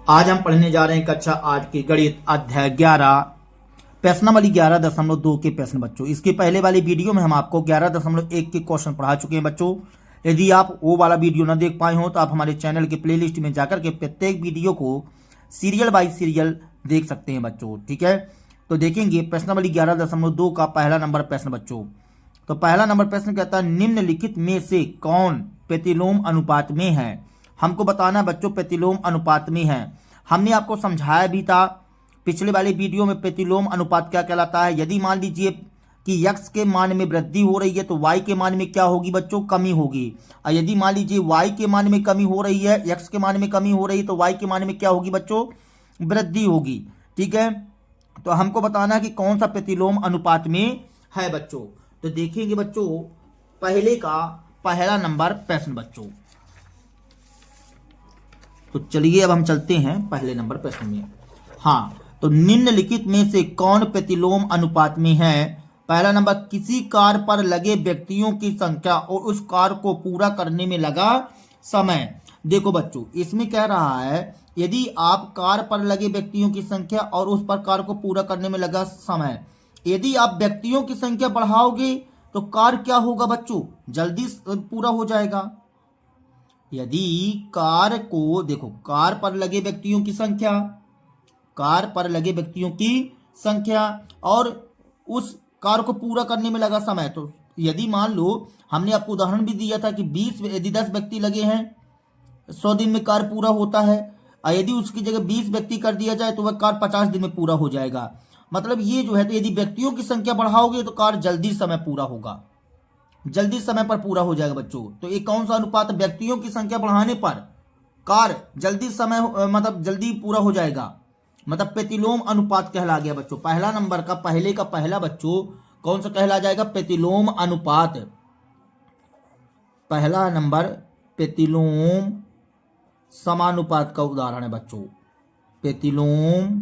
आज हम पढ़ने जा रहे हैं कक्षा 8 की गणित अध्याय 11 प्रश्न वाली 11.2 के प्रश्न बच्चों। इसके पहले वाली वीडियो में हम आपको 11.1 के क्वेश्चन पढ़ा चुके हैं बच्चों। यदि आप वो वाला वीडियो न देख पाए हो तो आप हमारे चैनल के प्लेलिस्ट में जाकर के प्रत्येक वीडियो को सीरियल बाय सीरियल देख सकते हैं बच्चों। ठीक है, तो देखेंगे प्रश्न वाली 11.2 का पहला नंबर प्रश्न बच्चों। तो पहला नंबर प्रश्न कहता है निम्नलिखित में से कौन प्रतिलोम अनुपात में है। हमको बताना बच्चों प्रतिलोम अनुपात में है। हमने आपको समझाया भी था पिछले वाले वीडियो में प्रतिलोम अनुपात क्या कहलाता है। यदि मान लीजिए कि x के मान में वृद्धि हो रही है तो y के मान में क्या होगी बच्चों, कमी होगी। और यदि मान लीजिए y के मान में कमी हो रही है, x के मान में कमी हो रही है तो y के मान में क्या होगी बच्चों, वृद्धि होगी। ठीक है, तो हमको बताना है कि कौन सा प्रतिलोम अनुपात में है बच्चों। तो देखेंगे बच्चों पहले का पहला नंबर प्रश्न बच्चों। तो चलिए अब हम चलते हैं पहले नंबर प्रश्न में। हाँ, तो निम्नलिखित में से कौन प्रतिलोम अनुपात में है। पहला नंबर किसी कार्य पर लगे व्यक्तियों की संख्या और उस कार्य को पूरा करने में लगा समय। देखो बच्चों इसमें कह रहा है यदि आप कार्य पर लगे व्यक्तियों की संख्या और उस पर कार्य को पूरा करने में लगा समय, यदि आप व्यक्तियों की संख्या बढ़ाओगे तो कार्य क्या होगा बच्चों, जल्दी पूरा हो जाएगा। यदि कार्य को देखो कार्य पर लगे व्यक्तियों की संख्या, कार्य पर लगे व्यक्तियों की संख्या और उस कार्य को पूरा करने में लगा समय, तो यदि मान लो हमने आपको उदाहरण भी दिया था कि 20 यदि 10 व्यक्ति लगे हैं 100 दिन में कार्य पूरा होता है, और यदि उसकी जगह 20 व्यक्ति कर दिया जाए तो वह कार्य 50 दिन में पूरा हो जाएगा। मतलब ये जो है तो यदि व्यक्तियों की संख्या बढ़ाओगे तो कार्य जल्दी समय पूरा होगा, जल्दी समय पर पूरा हो जाएगा बच्चों। तो ये कौन सा अनुपात, व्यक्तियों की संख्या बढ़ाने पर कार्य जल्दी समय मतलब जल्दी पूरा हो जाएगा, मतलब प्रतिलोम अनुपात कहला गया बच्चों। पहला नंबर का पहले का पहला बच्चों कौन सा कहला जाएगा, प्रतिलोम अनुपात। पहला नंबर प्रतिलोम समानुपात का उदाहरण है बच्चों, प्रतिलोम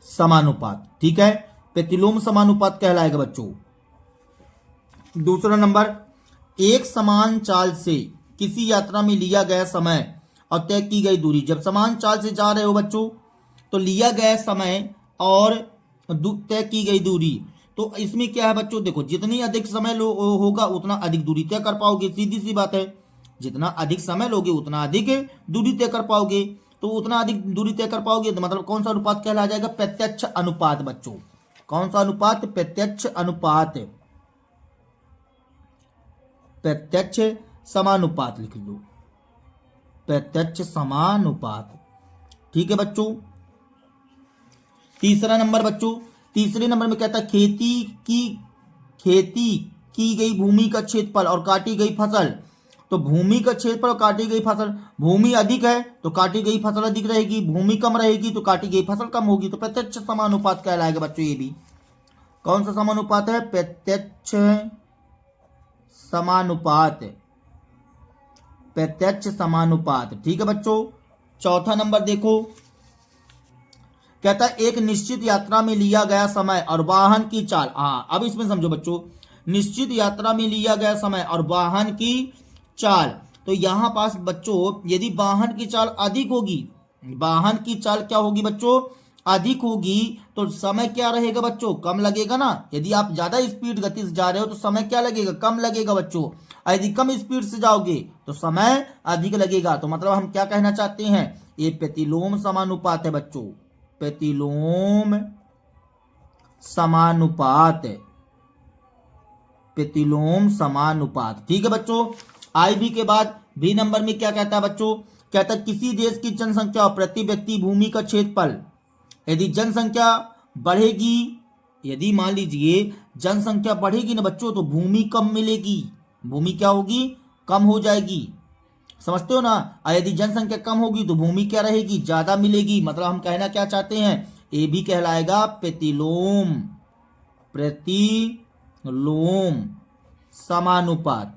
समानुपात। ठीक है, प्रतिलोम समानुपात कहलाएगा बच्चों। दूसरा नंबर एक समान चाल से किसी यात्रा में लिया गया समय और तय की गई दूरी। जब समान चाल से जा रहे हो बच्चों तो लिया गया समय और तय की गई दूरी, तो इसमें क्या है बच्चों, देखो जितनी अधिक समय होगा उतना अधिक दूरी तय कर पाओगे, सीधी सी बात है। जितना अधिक समय लोगे उतना अधिक दूरी तय कर पाओगे, तो उतना अधिक दूरी तय कर पाओगे तो मतलब कौन सा अनुपात कहला जाएगा, प्रत्यक्ष अनुपात बच्चों। कौन सा अनुपात, प्रत्यक्ष अनुपात। प्रत्यक्ष समानुपात लिख लो, प्रत्यक्ष समानुपात। ठीक है बच्चों। तीसरा नंबर बच्चों, तीसरे नंबर में कहता है खेती की गई भूमि का क्षेत्रफल और काटी गई फसल। तो भूमि का क्षेत्रफल और काटी गई फसल, भूमि अधिक है तो काटी गई फसल अधिक रहेगी, भूमि कम रहेगी तो काटी गई फसल कम होगी। तो प्रत्यक्ष समानुपात कहलाएगा बच्चों। ये भी कौन सा समानुपात है, प्रत्यक्ष समानुपात, प्रत्यक्ष समानुपात। ठीक है बच्चों। चौथा नंबर देखो कहता है एक निश्चित यात्रा में लिया गया समय और वाहन की चाल। हाँ, अब इसमें समझो बच्चों, निश्चित यात्रा में लिया गया समय और वाहन की चाल। तो यहां पास बच्चों यदि वाहन की चाल अधिक होगी, वाहन की चाल क्या होगी बच्चों, अधिक होगी, तो समय क्या रहेगा बच्चों, कम लगेगा ना। यदि आप ज्यादा स्पीड गति से जा रहे हो तो समय क्या लगेगा, कम लगेगा बच्चों। और यदि कम स्पीड से जाओगे तो समय अधिक लगेगा। तो मतलब हम क्या कहना चाहते हैं, ये प्रतिलोम समानुपात है बच्चों, प्रतिलोम समानुपात, प्रतिलोम समानुपात। ठीक है बच्चों। आई बी के बाद बी नंबर में क्या कहता है बच्चों, कहता है किसी देश की जनसंख्या और प्रति व्यक्ति भूमि का क्षेत्रफल। यदि जनसंख्या बढ़ेगी, यदि मान लीजिए जनसंख्या बढ़ेगी ना बच्चों तो भूमि कम मिलेगी, भूमि क्या होगी, कम हो जाएगी, समझते हो ना। और यदि जनसंख्या कम होगी तो भूमि क्या रहेगी, ज्यादा मिलेगी। मतलब हम कहना क्या चाहते हैं, ये भी कहलाएगा प्रतिलोम, प्रतिलोम समानुपात,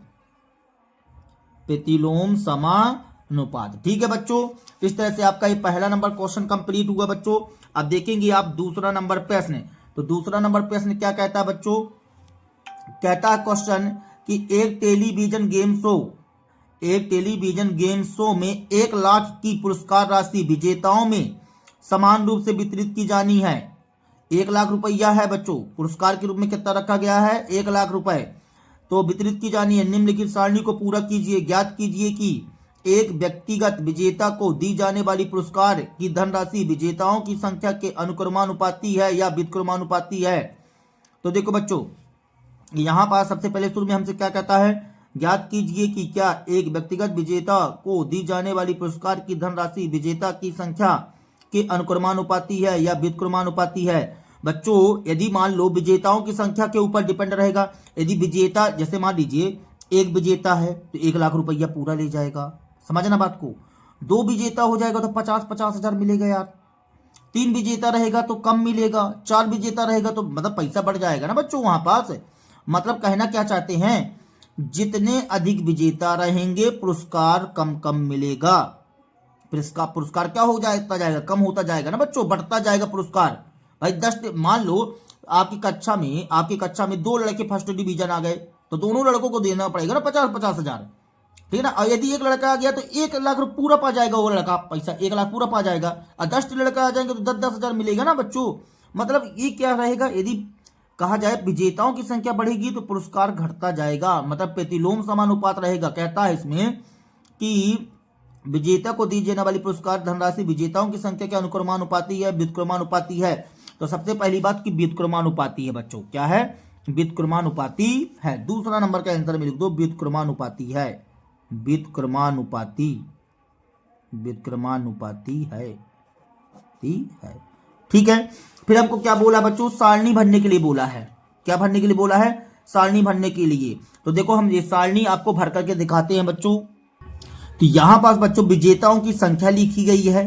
प्रतिलोम समानुपात। ठीक है बच्चों। इस तरह से आपका ये पहला नंबर क्वेश्चन कंप्लीट हुआ बच्चों। अब देखेंगे आप दूसरा नंबर प्रश्न। तो दूसरा नंबर प्रश्न क्या कहता है बच्चों, कहता है क्वेश्चन कि एक टेलीविजन गेम शो एक टेलीविजन गेम शो में 1 लाख की पुरस्कार राशि विजेताओं में समान रूप से वितरित की जानी है। 1 लाख रुपया है बच्चों, पुरस्कार के रूप में कितना रखा गया है, 1 लाख रुपए तो वितरित की जानी है। निम्नलिखित सारणी को पूरा कीजिए। ज्ञात कीजिए कि एक व्यक्तिगत विजेता को दी जाने वाली पुरस्कार की धनराशि विजेताओं की संख्या के अनुक्रमानुपाती है या व्युत्क्रमानुपाती है। तो देखो बच्चों, यहाँ पर सबसे पहले शुरू में हमसे क्या कहता है, ज्ञात कीजिए कि क्या एक व्यक्तिगत विजेता को दी जाने वाली पुरस्कार की धनराशि विजेता की संख्या के अनुक्रमानुपाती है या व्युत्क्रमानुपाती है। बच्चों यदि मान लो विजेताओं की संख्या के ऊपर डिपेंड रहेगा। यदि विजेता, जैसे मान लीजिए एक विजेता है तो 1 लाख रुपया पूरा ले जाएगा, समझना बात को। 2 विजेता हो जाएगा तो 50-50 हजार मिलेगा यार। 3 विजेता रहेगा तो कम मिलेगा, 4 विजेता रहेगा तो मतलब पैसा बढ़ जाएगा ना बच्चों वहां पास। मतलब कहना क्या चाहते हैं, जितने अधिक विजेता रहेंगे पुरस्कार कम कम मिलेगा। पुरस्कार क्या हो जाएगा, कम होता जाएगा ना बच्चों, बढ़ता जाएगा पुरस्कार। भाई 10 मान लो आपकी कक्षा में 2 लड़के फर्स्ट डिवीजन आ गए तो दोनों लड़कों को देना पड़ेगा ना 50-50 हजार, ठीक है ना। और यदि एक लड़का आ गया तो 1 लाख पूरा पा जाएगा, वो लड़का पैसा 1 लाख पूरा पा जाएगा। और 10 लड़का आ जाएंगे तो 10-10 हजार मिलेगा ना बच्चों। मतलब ये क्या रहेगा, यदि कहा जाए विजेताओं की संख्या बढ़ेगी तो पुरस्कार घटता जाएगा, मतलब प्रतिलोम समानुपात रहेगा। कहता है इसमें कि विजेता को दी जाने वाली पुरस्कार धनराशि विजेताओं की संख्या के अनुक्रमानुपाती है व्युत्क्रमानुपाती है। तो सबसे पहली बात की व्युत्क्रमानुपाती है बच्चों, क्या है, व्युत्क्रमानुपाती है। दूसरा नंबर का आंसर में लिख दो व्युत्क्रमानुपाती है, व्युत्क्रमानुपाती है, ठीक है। फिर हमको क्या बोला बच्चों, सारणी भरने के लिए बोला है। क्या भरने के लिए बोला है, सारणी भरने के लिए। तो देखो हम ये सारणी आपको भर करके दिखाते हैं बच्चों। तो यहां पास बच्चों विजेताओं की संख्या लिखी गई है।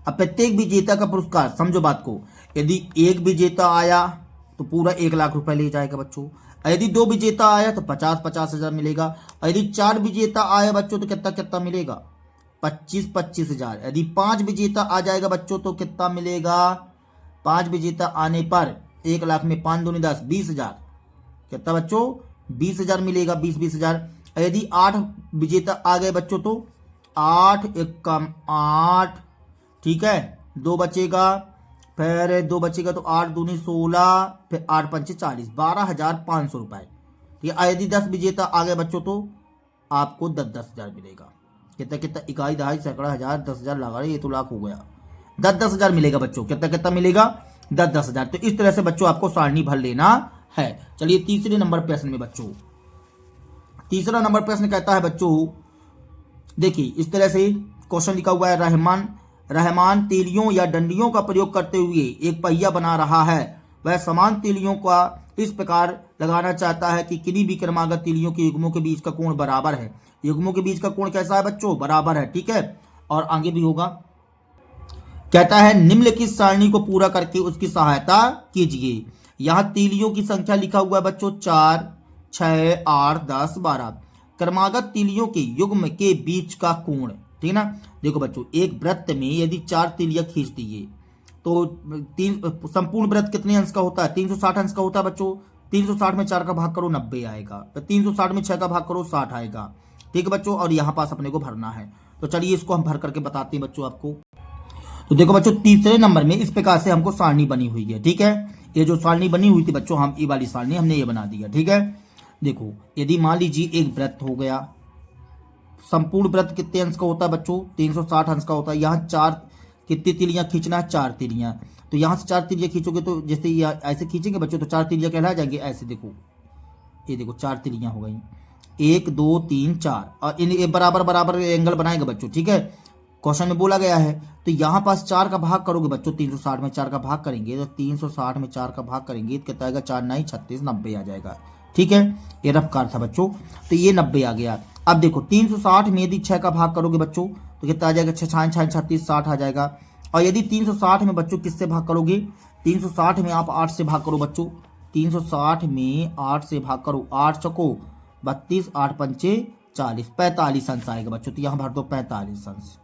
अब प्रत्येक विजेता का पुरस्कार, समझो बात को, यदि एक विजेता आया तो पूरा 1 लाख रुपए ले जाएगा बच्चों। यदि 2 विजेता आया तो 50-50 हजार मिलेगा। यदि 4 विजेता आया बच्चों तो कितना कितना मिलेगा, 25-25 हजार। यदि 5 विजेता आ जाएगा बच्चों तो कितना मिलेगा, 5 विजेता आने पर 1 लाख में 5 दूनी 10, 20 हजार। कितना बच्चों, 20 हजार मिलेगा, 20-20 हजार। यदि 8 विजेता आ गए बच्चों तो 8 एकम 8, ठीक है, 2 बचेगा, फिर 2 बचेगा तो 8 दूनी 16, फिर 8 पंचे 40, 12,500 रुपए। ठीक है। यदि 10 विजेता आ गए बच्चों तो आपको 10-10 हजार मिलेगा। कितना कितना, इकाई दहाई सैकड़ा हजार 10 हजार लगा रहे, ये तो लाख हो गया। 10-10 हजार मिलेगा बच्चों। कितना कितना मिलेगा, 10-10 हजार। तो इस तरह से बच्चों आपको सारणी भर लेना है। चलिए तीसरे नंबर प्रश्न में बच्चों, तीसरा नंबर प्रश्न कहता है बच्चों, देखिए इस तरह से क्वेश्चन लिखा हुआ है, रहमान तीलियों या डंडियों का प्रयोग करते हुए एक पहिया बना रहा है। वह समान तीलियों का इस प्रकार लगाना चाहता है कि किन्हीं भी क्रमागत तीलियों के युग्मों के बीच का कोण बराबर है। युग्मों के बीच का कोण कैसा है बच्चों, बराबर है, ठीक है। और आगे भी होगा। कहता है निम्नलिखित सारणी को पूरा करके उसकी सहायता कीजिए। यहां तीलियों की संख्या लिखा हुआ है बच्चों 4, 6, 8, 10, 12। क्रमागत तीलियों के युग्म के बीच का कोण, ठीक है ना। देखो बच्चों, एक वृत्त में यदि 4 तीलियां खींच दिए तो संपूर्ण वृत्त कितने अंश का होता है, 360 अंश का होता है बच्चों। 360 में 4 का भाग करो 90 आएगा, तो 360 में 6 का भाग करो 60 आएगा, ठीक है बच्चों। और यहाँ पास अपने को भरना है। तो चलिए इसको हम भर करके बताते हैं बच्चों आपको। तो देखो बच्चों, तीसरे नंबर में इस प्रकार से हमको सारणी बनी हुई है, ठीक है। ये जो सारणी बनी हुई थी बच्चों, हम ये वाली सारणी हमने ये बना दिया, ठीक है। देखो यदि मान लीजिए एक वृत्त हो गया, संपूर्ण वृत्त कितने अंश का होता है बच्चों, 360 अंश का होता है। यहाँ 4 कितनी तीलियां खींचना है, 4 तीलियां। तो यहाँ से 4 तीलियां खींचोगे तो जैसे ऐसे खींचेंगे बच्चों तो 4 तीलियां कहला जाएंगे। ऐसे देखो, ये देखो 4 तीलियां हो गई, 1 2 3 4, और इन बराबर बराबर एंगल बनाएंगे बच्चों, ठीक है। क्वेश्चन में बोला गया है। तो यहाँ पास 4 का भाग करोगे बच्चों, 360 में 4 का भाग करेंगे तो 360 में 4 का भाग करेंगे तो कितना आएगा, 4 9 36, 90 आ जाएगा, ठीक है। ये रफ कार था बच्चों, तो ये 90 आ गया। अब देखो 360 में यदि 6 का भाग करोगे बच्चों तो कितना आ जाएगा, 6 6 36, 60 आ जाएगा। और यदि 360 में बच्चों किससे भाग करोगे, 360 में आप 8 से भाग करो बच्चों। 360 में 8 से भाग करो, 8 चौको 32, 8 पंचे 40, 45 अंश आएगा बच्चों। तो यहाँ भर दो 45 अंश,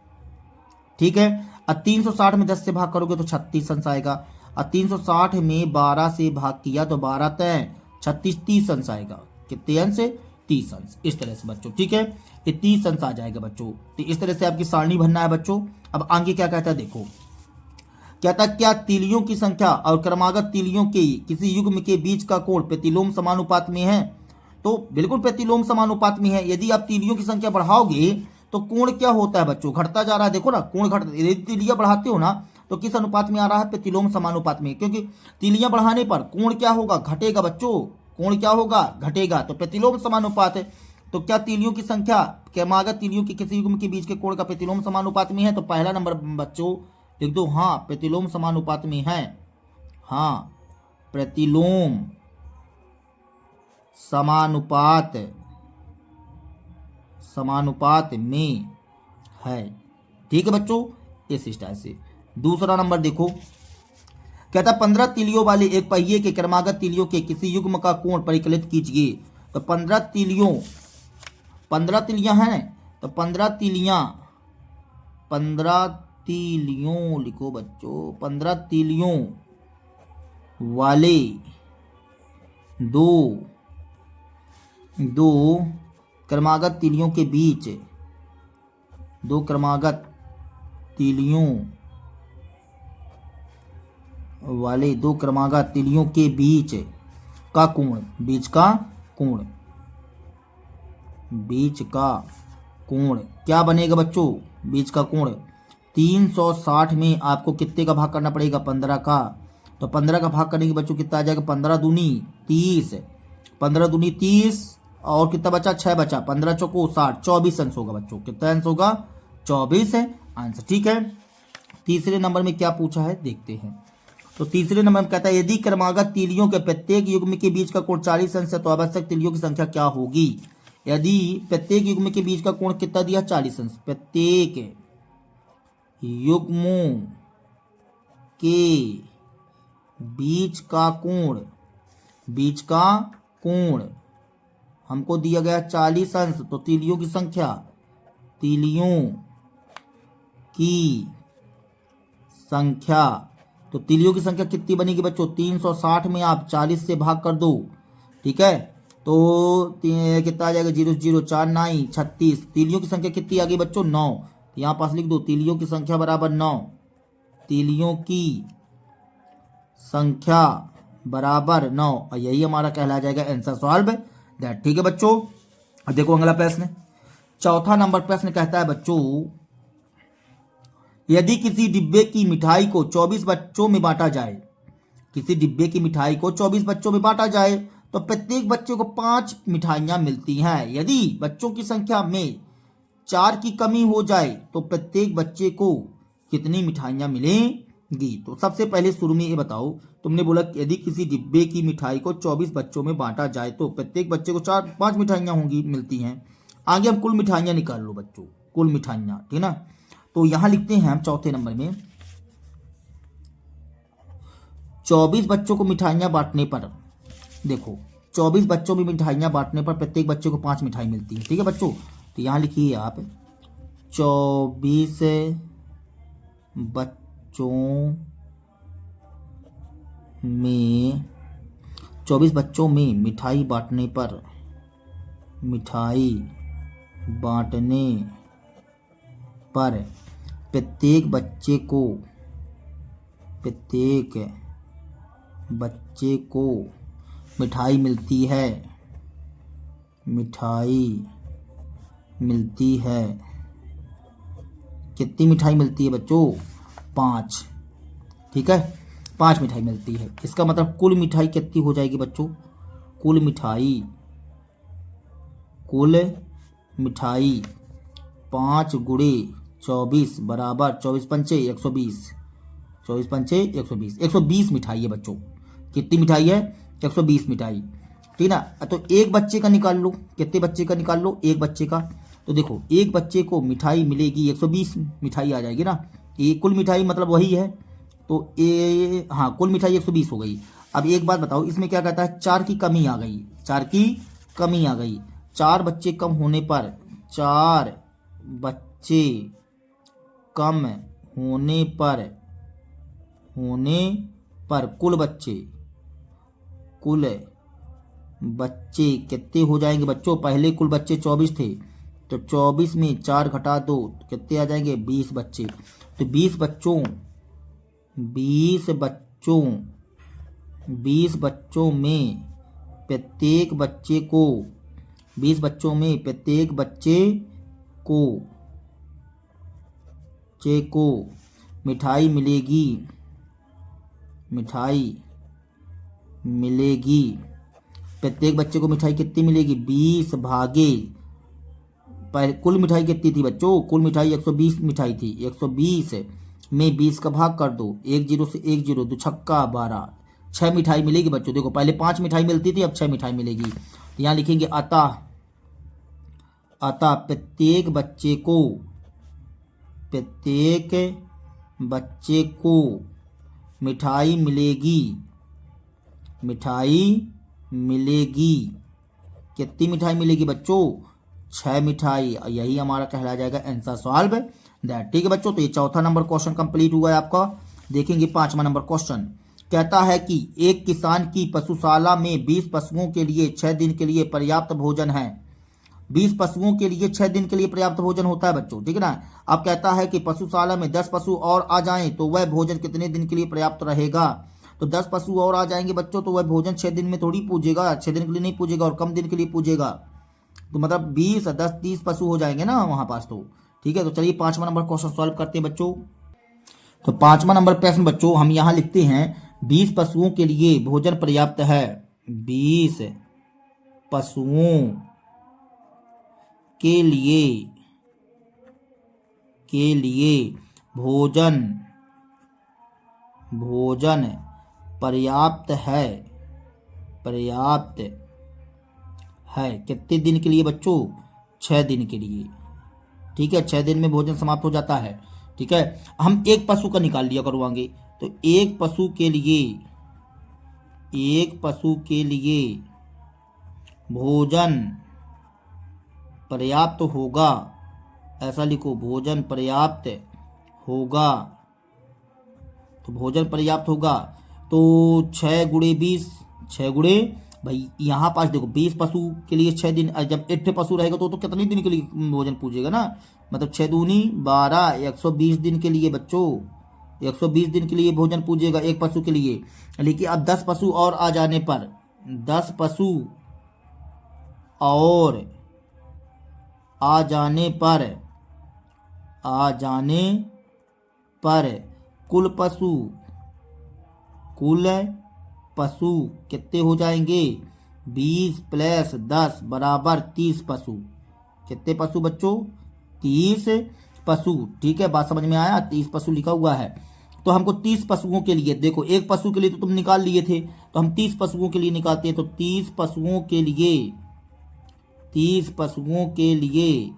ठीक है। और 360 में 10 से भाग करोगे तो 36 अंश आएगा। और 360 में 12 से भाग किया तो 12 तय 36, 30 अंश आएगा। कितने अंश, 30 अंश। इस तरह से बच्चों, ठीक है। ये 30 अंश आ जाएगा बच्चों। तो इस तरह से आपकी सारणी भरना है बच्चों। अब आगे क्या कहता है देखो, कहता है क्या तीलियों की संख्या और क्रमागत तीलियों के किसी युग्म के बीच का कोण प्रतिलोम समानुपात में है? तो बिल्कुल प्रतिलोम समानुपात में है। यदि आप तीलियों की संख्या बढ़ाओगे तो कोण क्या होता है बच्चों, घटता जा रहा है। देखो ना कोण घट, यदि तीलियां बढ़ाते हो ना तो किस अनुपात में आ रहा है, प्रतिलोम समानुपात में, क्योंकि तीलियां बढ़ाने पर कोण क्या होगा, घटेगा बच्चों। कोण क्या होगा, घटेगा, तो प्रतिलोम समानुपात है। तो क्या तीलियों की संख्या क्रमागत तीलियों के किसी युग्म के बीच के कोण का प्रतिलोम समानुपात में है? तो पहला नंबर बच्चों लिख दो, हाँ प्रतिलोम समानुपात में है। हाँ प्रतिलोम समानुपात में है। ठीक है बच्चों, इस स्टाइल से। दूसरा नंबर देखो, कहता 15 तीलियों वाले एक पहिए के क्रमागत तीलियों के किसी युग्म का कोण परिकलित कीजिए। तो 15 तीलियां हैं, तो 15 तीलियों लिखो बच्चों, 15 तीलियों वाले दो क्रमागत तीलियों के बीच, दो क्रमागत तीलियों वाले दो क्रमागत तीलियों के बीच का कोण, बीच का कोण क्या बनेगा बच्चों, बीच का कोण 360 में आपको कितने का भाग करना पड़ेगा, 15 का। तो 15 का भाग करने के बच्चों कितना आ जाएगा, 15 दूनी 30, 15 दूनी 30 और कितना बचा, 6 बचा, 15 चौको 60, 24 अंश होगा बच्चों। कितना अंश होगा, 24 है आंसर। ठीक है, तीसरे नंबर में क्या पूछा है देखते हैं। तो तीसरे नंबर में कहता है यदि क्रमागत तीलियों के प्रत्येक युग्म के बीच का कोण 40 अंश है तो आवश्यक तीलियों की संख्या क्या होगी। यदि प्रत्येक युग्म के बीच का कोण कितना दिया, 40 अंश। प्रत्येक युग्मों के बीच का कोण हमको दिया गया 40 अंश। तो तीलियों की संख्या कितनी बनेगी बच्चों, 360 में आप 40 से भाग कर दो। ठीक है, तो कितना आ जाएगा, 0 0 4 9 36। तीलियों की संख्या कितनी आ गई बच्चों, 9। यहाँ पास लिख दो तीलियों की संख्या बराबर 9, तीलियों की संख्या बराबर 9, और यही हमारा कहला जाएगा आंसर सॉल्व दैट। ठीक है बच्चों, अब देखो अगला प्रश्न, चौथा नंबर प्रश्न कहता है बच्चों यदि किसी डिब्बे की मिठाई को 24 बच्चों में बांटा जाए, किसी डिब्बे की मिठाई को 24 बच्चों में बांटा जाए तो प्रत्येक बच्चे को 5 मिठाइयां मिलती हैं। यदि बच्चों की संख्या में 4 की कमी हो जाए तो प्रत्येक बच्चे को कितनी मिठाइयां मिलेंगी। तो सबसे पहले शुरू में ये बताओ, तुमने बोला यदि किसी डिब्बे की मिठाई को 24 बच्चों में बांटा जाए तो प्रत्येक बच्चे को 5 मिठाइयां होंगी, मिलती हैं। आगे हम कुल मिठाइयां निकाल लो बच्चों, कुल मिठाइयां, ठीक ना। तो यहां लिखते हैं हम चौथे नंबर में 24 बच्चों को मिठाइयां बांटने पर, देखो 24 बच्चों में मिठाइयां बांटने पर प्रत्येक बच्चे को 5 मिठाई मिलती है। ठीक है बच्चों, तो यहां लिखिए आप 24 बच्चों में मिठाई बांटने पर प्रत्येक बच्चे को मिठाई मिलती है। कितनी मिठाई मिलती है बच्चों, 5। ठीक है, 5 मिठाई मिलती है। इसका मतलब कुल मिठाई कितनी हो जाएगी बच्चों, कुल मिठाई 5 गुणे 24 बराबर 24 पंचे 120, 24 पंचे 120, 120 मिठाई है बच्चों। कितनी मिठाई है, 120 मिठाई। ठीक ना, तो एक बच्चे का निकाल लो, कितने बच्चे का निकाल लो, एक बच्चे का। तो देखो एक बच्चे को मिठाई मिलेगी 120 मिठाई आ जाएगी ना, ये कुल मिठाई मतलब वही है। तो हाँ कुल मिठाई 120 हो गई। अब एक बात बताओ, इसमें क्या कहता है, 4 की कमी आ गई, 4 की कमी आ गई। 4 बच्चे कम होने पर, 4 बच्चे कम होने पर कुल बच्चे कितने हो जाएंगे बच्चों। पहले कुल बच्चे 24 थे, तो 24 में 4 घटा दो कितने आ जाएंगे 20 बच्चे। तो 20 बच्चों 20 बच्चों में प्रत्येक बच्चे को 20 बच्चों में प्रत्येक बच्चे को मिठाई मिलेगी। प्रत्येक बच्चे को मिठाई कितनी मिलेगी 20 भागे कुल मिठाई कितनी थी बच्चों, कुल मिठाई 120 मिठाई थी। 120 में 20 का भाग कर दो, 1 0 से 1 0 दो छक्का 12, 6 मिठाई मिलेगी बच्चों। देखो पहले 5 मिठाई मिलती थी, अब 6 मिठाई मिलेगी। यहाँ लिखेंगे अतः प्रत्येक बच्चे को मिठाई मिलेगी। कितनी मिठाई मिलेगी बच्चों 6 मिठाई। यही हमारा कहला जाएगा आंसर सॉल्व दैट। ठीक है बच्चों, तो ये चौथा नंबर क्वेश्चन कंप्लीट हुआ है आपका। देखेंगे 5वां नंबर क्वेश्चन। कहता है कि एक किसान की पशुशाला में 20 पशुओं के लिए 6 दिन के लिए पर्याप्त भोजन है। 20 पशुओं के लिए 6 दिन के लिए पर्याप्त भोजन होता है बच्चों, ठीक है ना। अब कहता है कि पशुशाला में 10 पशु और आ जाएं तो वह भोजन कितने दिन के लिए पर्याप्त रहेगा। तो 10 पशु और आ जाएंगे बच्चों तो वह भोजन 6 दिन में थोड़ी पूजेगा, 6 दिन के लिए नहीं पूजेगा और कम दिन के लिए पूजेगा। तो मतलब 20 10 30 पशु हो जाएंगे ना वहां पास। तो ठीक है, तो चलिए 5वां नंबर क्वेश्चन सॉल्व करते हैं बच्चों। तो 5वां नंबर प्रश्न बच्चों हम यहाँ लिखते हैं 20 पशुओं के लिए भोजन पर्याप्त है। 20 पशुओं के लिए भोजन पर्याप्त है। कितने दिन के लिए बच्चों 6 दिन के लिए। ठीक है, 6 दिन में भोजन समाप्त हो जाता है। ठीक है, हम एक पशु का निकाल लिया करवाएंगे। तो एक पशु के लिए भोजन पर्याप्त होगा, ऐसा लिखो भोजन पर्याप्त होगा। तो भोजन पर्याप्त होगा तो 6 गुणे 20, 6 गुणे भाई यहाँ पास देखो 20 पशु के लिए 6 दिन, जब 8 पशु रहेगा तो कितने दिन के लिए भोजन पूजेगा ना। मतलब 6 दूनी 12, 120 दिन के लिए बच्चों, 120 दिन के लिए भोजन पूजेगा एक पशु के लिए। लेकिन अब 10 पशु और आ जाने पर 10 पशु और आ जाने पर कुल पशु कितने हो जाएंगे 20 प्लस 10 बराबर 30 पशु। कितने पशु बच्चों 30 पशु। ठीक है, बात समझ में आया, 30 पशु लिखा हुआ है। तो हमको 30 पशुओं के लिए, देखो एक पशु के लिए तो तुम निकाल लिए थे, तो हम 30 पशुओं के लिए निकालते हैं। तो 30 पशुओं के लिए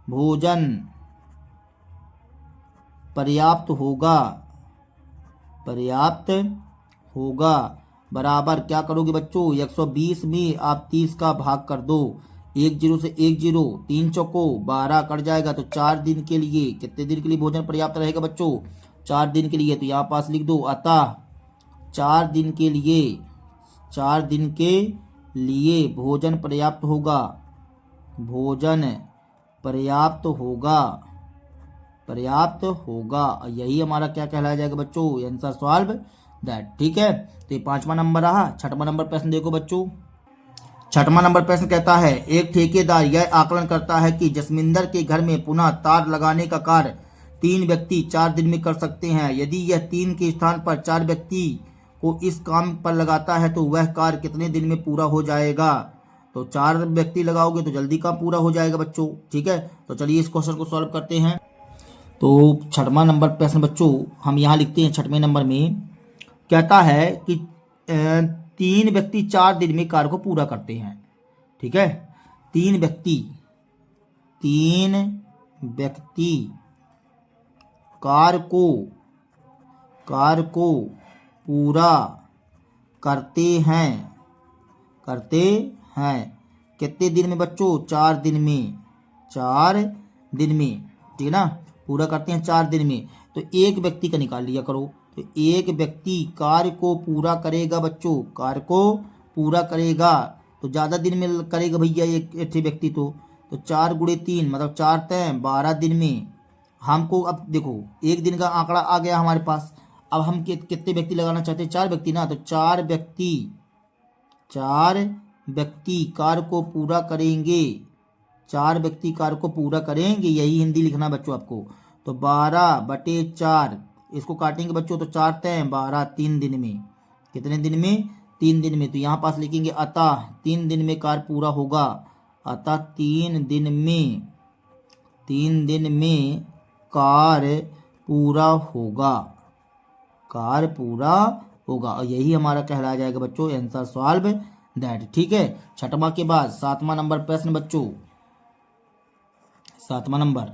भोजन पर्याप्त होगा बराबर क्या करोगे बच्चों 120 में आप 30 का भाग कर दो, 1 0 से 1 0, 3 चौको 12 कट जाएगा। तो 4 दिन के लिए, कितने दिन के लिए भोजन पर्याप्त रहेगा बच्चों 4 दिन के लिए। तो यहाँ पास लिख दो अतः 4 दिन के लिए भोजन पर्याप्त होगा। यही हमारा क्या कहलाया जाएगा बच्चों आंसर सॉल्व दैट। ठीक है, तो ये 5वां नंबर रहा। 6वां नंबर प्रश्न देखो बच्चों। 6वां नंबर प्रश्न कहता है एक ठेकेदार यह आकलन करता है कि जसमिंदर के घर में पुनः तार लगाने का कार्य 3 व्यक्ति 4 दिन में कर सकते हैं। यदि यह 3 के स्थान पर 4 व्यक्ति को इस काम पर लगाता है तो वह कार्य कितने दिन में पूरा हो जाएगा। तो 4 व्यक्ति लगाओगे तो जल्दी काम पूरा हो जाएगा बच्चों। ठीक है, तो चलिए इस क्वेश्चन को सॉल्व करते हैं। तो 6वां नंबर प्रश्न बच्चों हम यहाँ लिखते हैं 6वें नंबर में कहता है कि 3 व्यक्ति 4 दिन में कार्य को पूरा करते हैं। ठीक है, 3 व्यक्ति कार्य को पूरा करते हैं। कितने दिन में बच्चों 4 दिन में। ठीक है ना, पूरा करते हैं 4 दिन में। तो एक व्यक्ति का निकाल लिया करो। तो एक व्यक्ति कार्य को पूरा करेगा बच्चों, कार्य को पूरा करेगा तो ज़्यादा दिन में करेगा भैया एक व्यक्ति। तो तो 4 × 3 मतलब 4 तय 12 दिन में हमको, अब देखो एक दिन का आंकड़ा आ गया हमारे पास। अब हम कितने व्यक्ति लगाना चाहते हैं? 4 व्यक्ति ना, तो 4 व्यक्ति कार्य को पूरा करेंगे, 4 व्यक्ति कार्य को पूरा करेंगे, यही हिंदी लिखना बच्चों आपको। तो 12/4 इसको काटेंगे बच्चों, तो 4 तय 12 3 दिन में। कितने दिन में? 3 दिन में। तो यहाँ पास लिखेंगे अतः 3 दिन में कार्य पूरा होगा, अतः 3 दिन में कार्य पूरा होगा, कार्य पूरा होगा। और यही हमारा कहलाया जाएगा बच्चों आंसर सॉल्व दैट। ठीक है। छठवां के बाद 7वां नंबर प्रश्न बच्चों, 7वां नंबर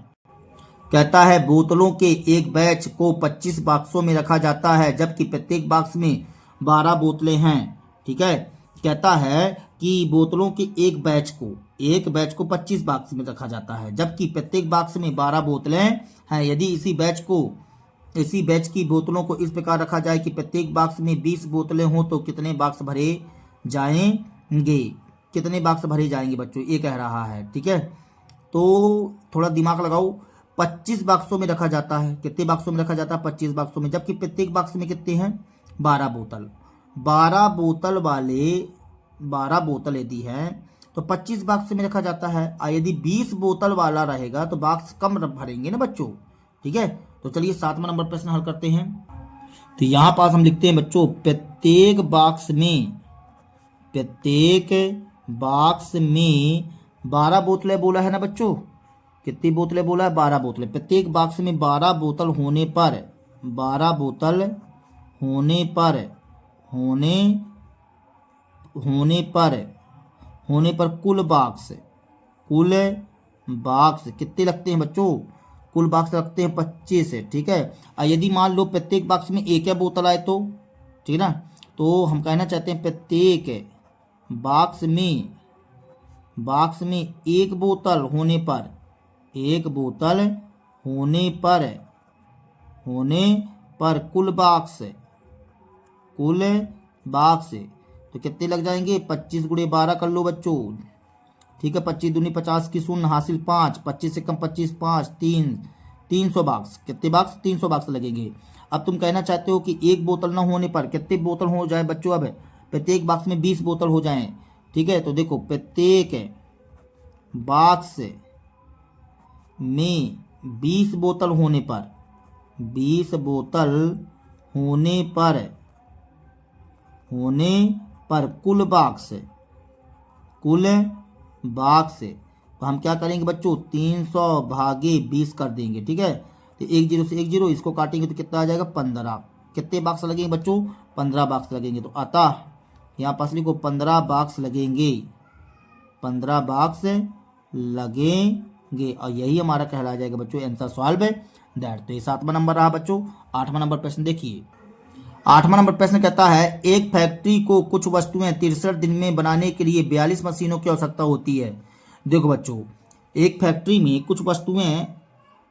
कहता है बोतलों के एक बैच को 25 बॉक्सों में रखा जाता है, जबकि प्रत्येक बॉक्स में 12 बोतलें हैं। ठीक है। कहता है कि बोतलों के एक बैच को 25 बॉक्स में रखा जाता है, जबकि प्रत्येक बॉक्स में 12 बोतलें हैं। यदि इसी बैच की बोतलों को इस प्रकार रखा जाए कि प्रत्येक बॉक्स में 20 बोतलें हों, तो कितने बॉक्स भरे जाएंगे? कितने बॉक्स भरे जाएंगे बच्चों, ये कह रहा है। ठीक है। तो थोड़ा दिमाग लगाओ। 25 बॉक्सों में रखा जाता है, कितने बॉक्सों में रखा जाता है? 25 बॉक्सों में, जबकि प्रत्येक बॉक्स में कितने हैं? 12 बोतल। 12 बोतल वाले 12 बोतल यदि है तो 25 बॉक्स में रखा जाता है। और यदि 20 बोतल वाला रहेगा तो बॉक्स कम भरेंगे ना बच्चों। ठीक है। तो चलिए 7वां नंबर प्रश्न हल करते हैं। तो यहाँ पास हम लिखते हैं बच्चों प्रत्येक बॉक्स में 12 बोतलें बोला है ना बच्चों। कितनी बोतलें बोला है? 12 बोतलें। प्रत्येक बॉक्स में 12 बोतल होने पर कुल बॉक्स कितने लगते हैं बच्चों? कुल बॉक्स लगते हैं 25 है। ठीक है। और यदि मान लो प्रत्येक बॉक्स में एक बोतल आए तो, ठीक है ना, तो हम कहना चाहते हैं प्रत्येक बॉक्स में एक बोतल होने पर कुल बॉक्स तो कितने लग जाएंगे? 25 × 12 कर लो बच्चों। ठीक है। 25 दूनी 50 की शून्य हासिल 5, 25 से कम 25 5 300 बॉक्स। कितने बॉक्स? 300 बॉक्स लगेंगे। अब तुम कहना चाहते हो कि एक बोतल ना होने पर कितने बोतल हो जाए बच्चों? अब प्रत्येक बॉक्स में 20 बोतल हो जाएं। ठीक है। तो देखो प्रत्येक बॉक्स में 20 बोतल होने पर कुल बॉक्स तो हम क्या करेंगे बच्चों? 300/20 कर देंगे। ठीक है। तो 1 0 से 1 0 इसको काटेंगे तो कितना आ जाएगा? 15। कितने बॉक्स लगेंगे बच्चों? 15 बॉक्स लगेंगे। तो अतः यहाँ पास लिखो 15 बॉक्स लगेंगे, 15 बॉक्स लगेंगे। और यही हमारा कहला जाएगा बच्चों आंसर सॉल्व दैट। तो ये 7वां नंबर रहा बच्चों। 8वां नंबर प्रश्न देखिए। 8वां नंबर प्रश्न कहता है एक फैक्ट्री को कुछ वस्तुएं 63 दिन में बनाने के लिए 42 मशीनों की आवश्यकता होती है। देखो बच्चों एक फैक्ट्री में कुछ वस्तुएं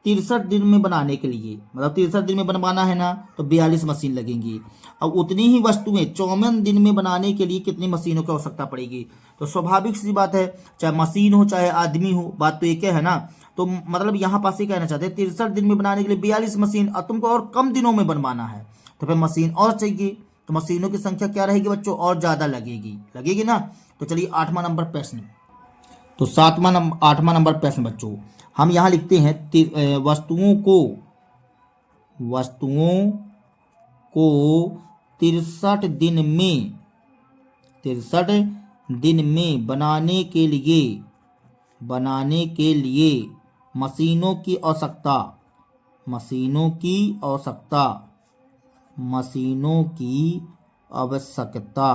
63 दिन में बनाने के लिए, मतलब 63 दिन में बनवाना है ना, तो 42 मशीन लगेंगी। अब उतनी ही वस्तुएं 54 दिन में बनाने के लिए कितनी मशीनों की आवश्यकता पड़ेगी? तो स्वाभाविक सी बात है, चाहे मशीन हो चाहे आदमी हो, बात तो एक है ना। तो मतलब यहाँ पास ये कहना चाहते हैं 63 दिन में बनाने के लिए 42 मशीन, और तुमको और कम दिनों में बनवाना है तो फिर मशीन और चाहिए। तो मशीनों की संख्या क्या रहेगी बच्चों? और ज्यादा लगेगी ना। तो चलिए 8वां नंबर प्रश्न। तो 8वां नंबर प्रश्न बच्चों हम यहाँ लिखते हैं वस्तुओं को 63 दिन में बनाने के लिए मशीनों की आवश्यकता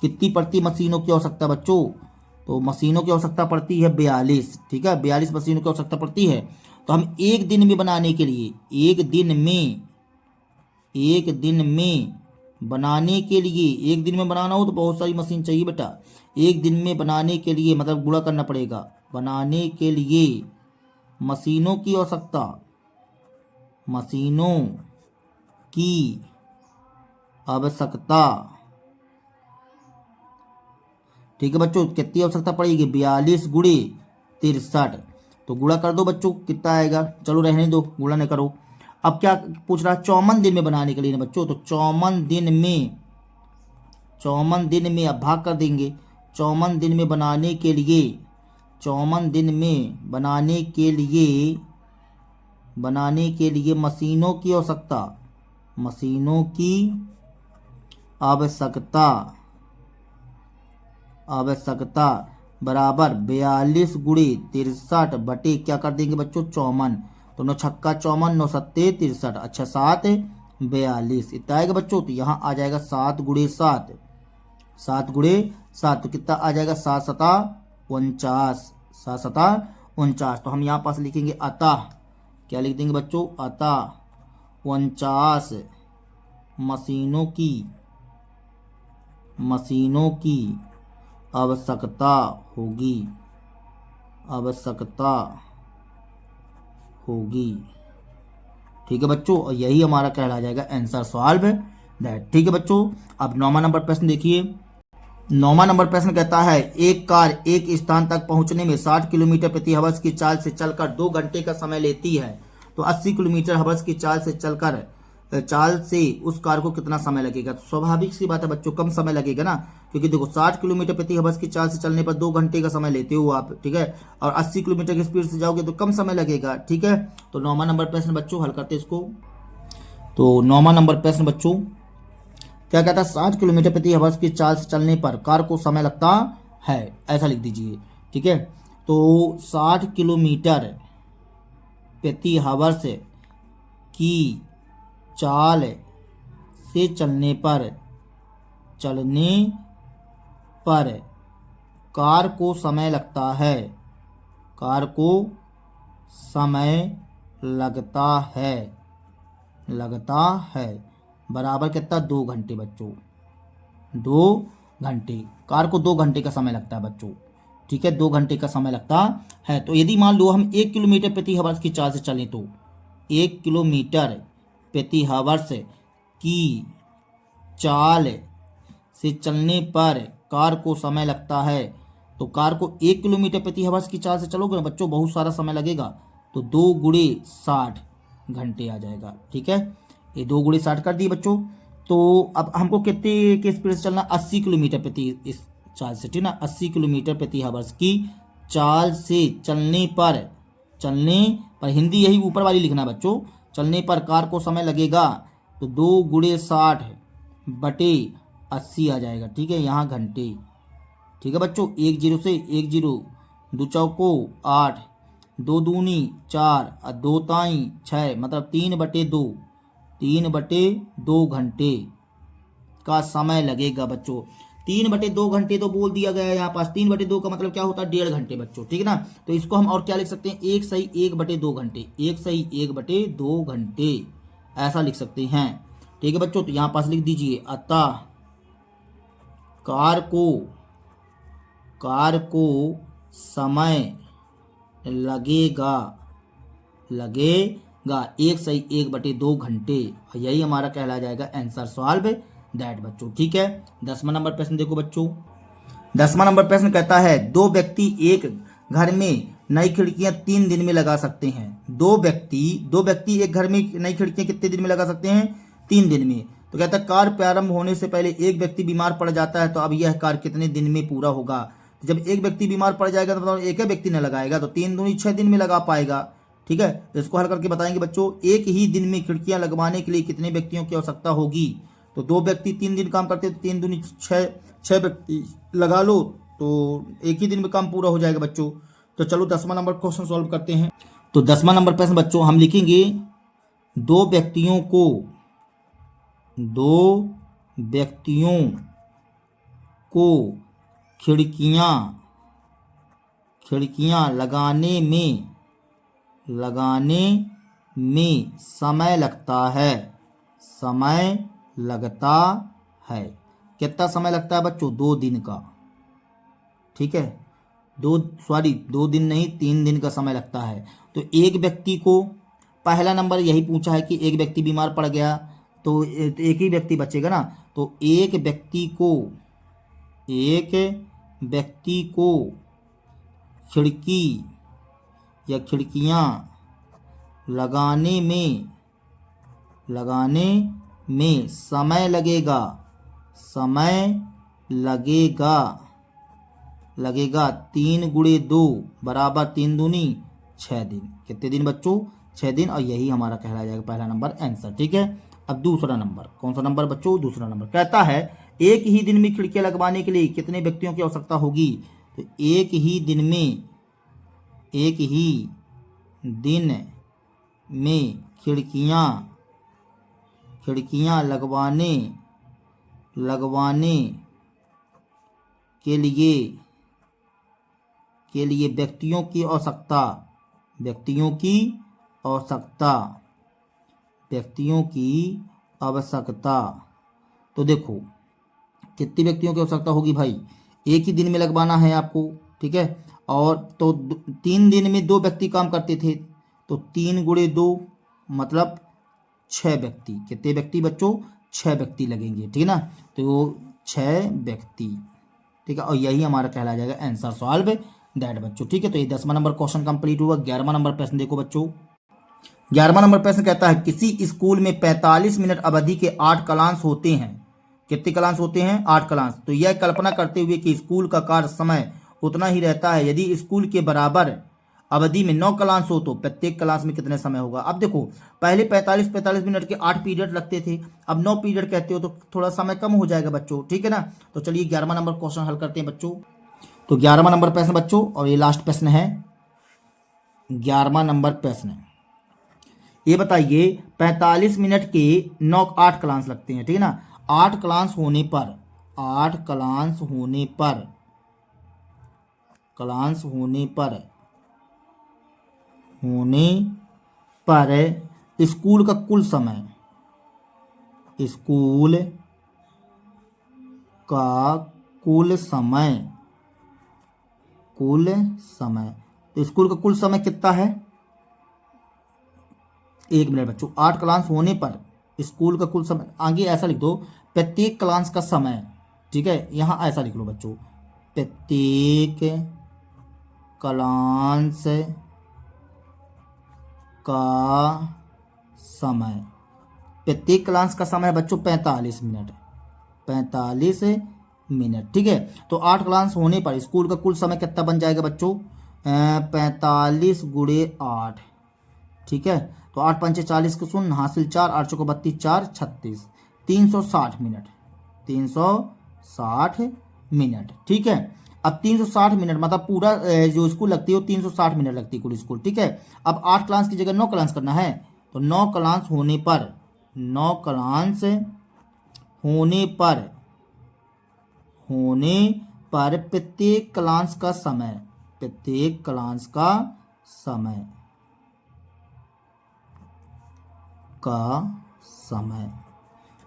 कितनी पड़ती? मशीनों की आवश्यकता बच्चों, तो मशीनों की आवश्यकता पड़ती है 42। ठीक है। 42 मशीनों की आवश्यकता पड़ती है। तो हम एक दिन में बनाने के लिए, एक दिन में बनाने के लिए, एक दिन में बनाना हो तो बहुत सारी मशीन चाहिए बेटा। एक दिन में बनाने के लिए मतलब गुणा करना पड़ेगा, बनाने के लिए मशीनों की आवश्यकता ठीक है बच्चों, कितनी आवश्यकता पड़ेगी? 42 × 63। तो गुणा कर दो बच्चों, कितना आएगा, चलो रहने दो, गुणा नहीं करो। अब क्या पूछ रहा है, 54 दिन में बनाने के लिए ना बच्चों, तो 54 दिन में अब भाग कर देंगे। 54 दिन में बनाने के लिए, 54 दिन में बनाने के लिए मशीनों की आवश्यकता बराबर 42 गुणे 63 बटे क्या कर देंगे बच्चों, 54। तो 9 छक्का 54, 9 सत्ते 63, अच्छा 7 42 इतना आएगा बच्चों। तो यहाँ आ जाएगा 7 गुणे 7, 7 गुणे 7, तो कितना आ जाएगा, 7 सता 49, 7 सता 49। तो हम यहाँ पास लिखेंगे अतः, क्या लिख देंगे बच्चों, अतः 49 मशीनों की आवश्यकता होगी। ठीक है बच्चों, और यही हमारा कहला जाएगा आंसर सॉल्व दैट। ठीक है बच्चों, अब 9वां नंबर प्रश्न देखिए। 9वां नंबर प्रश्न कहता है, एक कार एक स्थान तक पहुंचने में 60 किलोमीटर प्रति आवर्स की चाल से चलकर 2 घंटे का समय लेती है, तो 80 किलोमीटर आवर्स की चाल से उस कार को कितना समय लगेगा। तो स्वाभाविक सी बात है बच्चों, कम समय लगेगा ना, क्योंकि देखो 60 किलोमीटर प्रति आवर्स की चाल से चलने पर 2 घंटे का समय लेते हो आप, ठीक है, और 80 किलोमीटर की स्पीड से जाओगे तो कम समय लगेगा। ठीक है, तो 9वां नंबर प्रश्न बच्चों हल करते इसको। तो 9वां नंबर प्रश्न बच्चों क्या कहता है, 60 किलोमीटर प्रति आवर्स की चाल से चलने पर कार को समय लगता है, ऐसा लिख दीजिए। ठीक है, तो 60 किलोमीटर प्रति आवर्स की चाल से चलने पर कार को समय लगता है बराबर कितना, 2 घंटे बच्चों, 2 घंटे, कार को 2 घंटे का समय लगता है बच्चों। ठीक है, 2 घंटे का समय लगता है। तो यदि मान लो हम 1 किलोमीटर प्रति आवर्स की चाल से चलें, तो 1 किलोमीटर प्रति आवर्स की चाल से चलने पर कार को समय लगता है, तो कार को 1 किलोमीटर प्रति आवर्स की चाल से चलोगे ना बच्चों, बहुत सारा समय लगेगा, तो 2 गुणे 60 घंटे आ जाएगा। ठीक है, ये 2 गुणे 60 कर दिए बच्चों। तो अब हमको कितने के स्पीड से चलना, 80 किलोमीटर प्रति इस चाल से, ठीक ना, 80 किलोमीटर प्रति आवर्स की चाल से चलने पर हिंदी यही ऊपर वाली लिखना बच्चों, चलने पर कार को समय लगेगा, तो 2 गुणे 60 बटे 80 आ जाएगा। ठीक है, यहाँ घंटे। ठीक है बच्चों, 1 0 से 1 0, 2 चौको 8, 2 दूनी 4 और 2 ताई 6, मतलब 3/2 घंटे का समय लगेगा बच्चों। 3/2 घंटे तो बोल दिया गया है यहाँ पास, 3/2 का मतलब क्या होता है, 1.5 घंटे बच्चों। ठीक है ना, तो इसको हम और क्या लिख सकते हैं, 1 सही 1/2 घंटे, 1 सही 1/2 घंटे, ऐसा लिख सकते हैं। ठीक है बच्चों, तो यहाँ पास लिख दीजिए, अतः कार को समय लगेगा 1 सही 1/2 घंटे, यही हमारा कहला जाएगा आंसर सॉल्व दैट बच्चों। ठीक है, 10वां नंबर प्रश्न देखो बच्चों। 10वां नंबर प्रश्न कहता है, 2 व्यक्ति एक घर में नई खिड़कियां 3 दिन में लगा सकते हैं। 2 व्यक्ति एक घर में नई खिड़कियां कितने दिन में लगा सकते हैं, 3 दिन में। तो कहता है, कार्य प्रारंभ होने से पहले एक व्यक्ति बीमार पड़ जाता है, तो अब यह कार्य कितने दिन में पूरा होगा। तो जब एक व्यक्ति बीमार पड़ जाएगा तो एक ही व्यक्ति ने लगाएगा, तो 3 दूनी 6 दिन में लगा पाएगा। ठीक है, तो इसको हल करके बताएंगे बच्चों, एक ही दिन में खिड़कियां लगवाने के लिए कितने व्यक्तियों की आवश्यकता होगी। तो 2 व्यक्ति 3 दिन काम करते, तो 3 दूनी 6 व्यक्ति लगा लो, तो एक ही दिन में काम पूरा हो जाएगा बच्चों। तो चलो 10वां नंबर क्वेश्चन सॉल्व करते हैं। तो 10वां नंबर प्रश्न बच्चों हम लिखेंगे, 2 व्यक्तियों को खिड़कियां लगाने में समय लगता है। कितना समय लगता है बच्चों, 2 दिन का। ठीक है, 2 दिन नहीं, 3 दिन का समय लगता है। तो एक व्यक्ति को, पहला नंबर यही पूछा है कि एक व्यक्ति बीमार पड़ गया तो एक ही व्यक्ति बचेगा ना, तो एक व्यक्ति को खिड़की या खिड़कियां लगाने में समय लगेगा, लगेगा 3 गुणे 2 बराबर 3 दूनी 6 दिन। कितने दिन बच्चों? 6 दिन। और यही हमारा कहलाया जाएगा पहला नंबर आंसर। ठीक है। अब दूसरा नंबर, कौन सा नंबर बच्चों? दूसरा नंबर कहता है एक ही दिन में खिड़कियां लगवाने के लिए कितने व्यक्तियों की आवश्यकता होगी? तो एक ही दिन में खिड़कियां लगवाने के लिए व्यक्तियों की आवश्यकता। तो देखो कितने व्यक्तियों की आवश्यकता होगी भाई? एक ही दिन में लगवाना है आपको। ठीक है। और तो 3 दिन में 2 व्यक्ति काम करते थे, तो 3 गुणे 2 मतलब 6 व्यक्ति। कितने व्यक्ति बच्चों? 6 व्यक्ति लगेंगे। ठीक है ना। तो 6 व्यक्ति। ठीक है। और यही हमारा कहला जाएगा आंसर सॉल्व दैट बच्चों। ठीक है। तो ये 10वां नंबर क्वेश्चन कंप्लीट हुआ। 11वां नंबर प्रश्न देखो बच्चों। 11वां नंबर प्रश्न कहता है किसी स्कूल में 45 मिनट अवधि के 8 क्लास होते हैं। कितने क्लास होते हैं? 8 क्लास। तो यह कल्पना करते हुए कि स्कूल का कार्य समय उतना ही रहता है, यदि स्कूल के बराबर अवधि में 9 क्लास हो तो प्रत्येक क्लास में कितने समय होगा? अब देखो पहले 45 मिनट के 8 पीरियड लगते थे, अब 9 पीरियड कहते हो तो थोड़ा समय कम हो जाएगा बच्चों। ठीक है ना। तो चलिए 11वां नंबर क्वेश्चन हल करते हैं बच्चों। तो 11वां नंबर प्रश्न बच्चों, और ये लास्ट प्रश्न है। 11वां नंबर प्रश्न ये बताइए 45 मिनट के 8 क्लास लगते हैं। ठीक है ना। 8 क्लास होने पर स्कूल का कुल समय तो स्कूल का कुल समय कितना है? 1 मिनट बच्चों। 8 क्लास होने पर स्कूल का कुल समय, आगे ऐसा लिख दो प्रत्येक क्लास का समय। ठीक है। यहाँ ऐसा लिख लो बच्चों, प्रत्येक क्लास का समय। प्रत्येक क्लास का समय बच्चों 45 मिनट। ठीक है। तो 8 क्लास होने पर स्कूल का कुल समय कितना बन जाएगा बच्चों? 45 गुणे 8। ठीक है। तो 8 पंचे 40 को शून्य, हासिल 4, 8 चौको 32, 4 36, 360 मिनट। 360 मिनट। ठीक है। अब 360 मिनट मतलब पूरा जो स्कूल लगती है वो 360 मिनट लगती है कुल स्कूल। ठीक है। अब 8 क्लास की जगह 9 क्लास करना है, तो 9 क्लास होने पर प्रत्येक क्लास का समय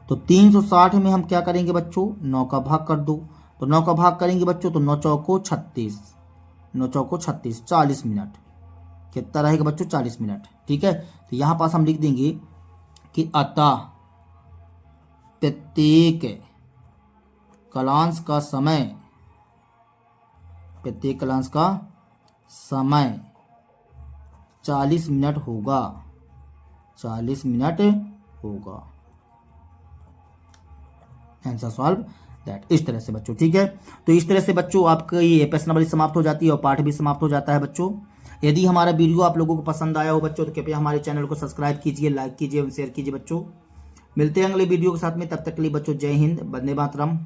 तो 360 में हम क्या करेंगे बच्चों? 9 का भाग कर दो। तो 9 का भाग करेंगे बच्चों तो 9 चौको 36, 40 मिनट। कितना रहेगा बच्चों? 40 मिनट। ठीक है। तो यहाँ पास हम लिख देंगे कि अतः प्रत्येक क्लास का समय 40 मिनट होगा। Answer solve that. इस तरह से बच्चों। ठीक है। तो इस तरह से बच्चों आपका ये प्रश्नावली समाप्त हो जाती है और पाठ भी समाप्त हो जाता है बच्चों। यदि हमारा वीडियो आप लोगों को पसंद आया हो बच्चों तो कृपया हमारे चैनल को सब्सक्राइब कीजिए, लाइक कीजिए और शेयर कीजिए बच्चों। मिलते हैं अगले वीडियो के साथ में। तब तक के लिए बच्चों जय हिंद, वंदे मातरम।